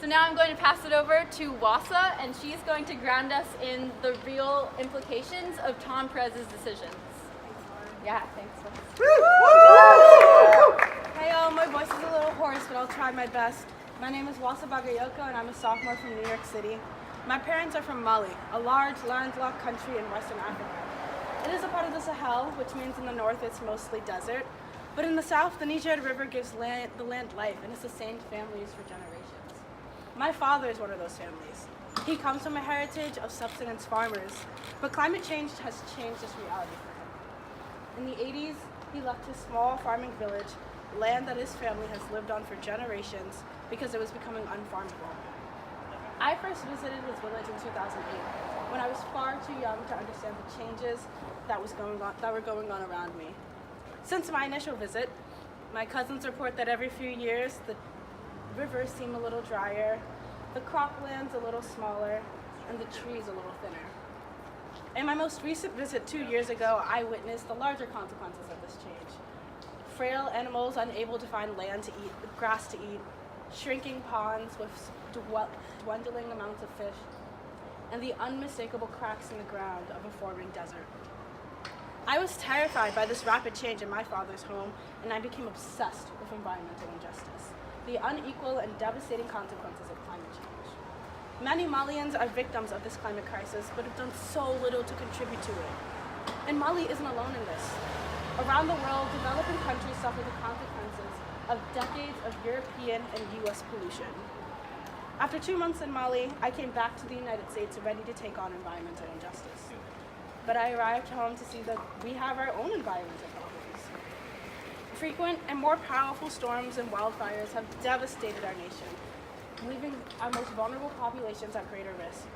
So now I'm going to pass it over to Wasa, and she's going to ground us in the real implications of Tom Juarez's decisions. Yeah, thanks. Hey y'all, my voice is a little hoarse, but I'll try my best. My name is Wasa Bobby Yoko, and I'm a sophomore from New York City. My parents are from Mali, a large landlocked country in Western Africa. It is a part of the Sahel, which means in the north it's mostly desert. But in the south, the Niger River gives the land life and has sustained families for generations. My father is one of those families. He comes from a heritage of subsistence farmers, but climate change has changed this reality for him. In the 80s, he left his small farming village, land that his family has lived on for generations, because it was becoming unfarmable. I first visited his village in 2008, when I was far too young to understand the changes that were going on around me. Since my initial visit, my cousins report that every few years the rivers seem a little drier, the croplands a little smaller, and the trees a little thinner. In my most recent visit 2 years ago, I witnessed the larger consequences of this change. Frail animals unable to find land to eat, grass to eat, shrinking ponds with dwindling amounts of fish, and the unmistakable cracks in the ground of a forming desert. I was terrified by this rapid change in my father's home, and I became obsessed with environmental injustice, the unequal and devastating consequences of climate change. Many Malians are victims of this climate crisis, but have done so little to contribute to it. And Mali isn't alone in this. Around the world, developing countries suffer the consequences of decades of European and US pollution. After 2 months in Mali, I came back to the United States ready to take on environmental injustice. But I arrived home to see that we have our own environmental problems. Frequent and more powerful storms and wildfires have devastated our nation, leaving our most vulnerable populations at greater risk.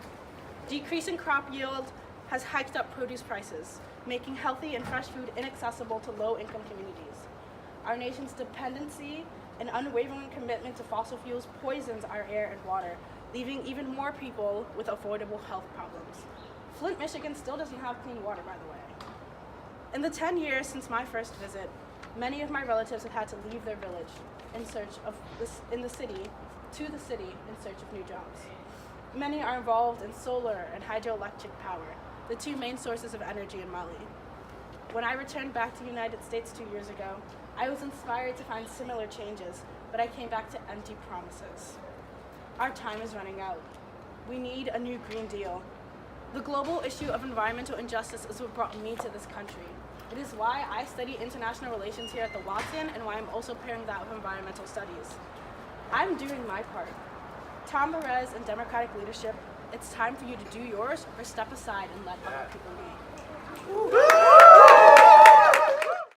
Decreasing crop yield has hiked up produce prices, making healthy and fresh food inaccessible to low-income communities. Our nation's dependency and unwavering commitment to fossil fuels poisons our air and water, leaving even more people with avoidable health problems. Flint, Michigan still doesn't have clean water, by the way. In the 10 years since my first visit, many of my relatives have had to leave their village in search of the city in search of new jobs. Many are involved in solar and hydroelectric power, the two main sources of energy in Mali. When I returned back to the United States 2 years ago, I was inspired to find similar changes, but I came back to empty promises. Our time is running out. We need a new Green Deal. The global issue of environmental injustice is what brought me to this country. It is why I study international relations here at the Watkyn, and why I'm also pairing that with environmental studies. I'm doing my part. Tom Juarez and Democratic leadership, it's time for you to do yours or step aside and let other people lead.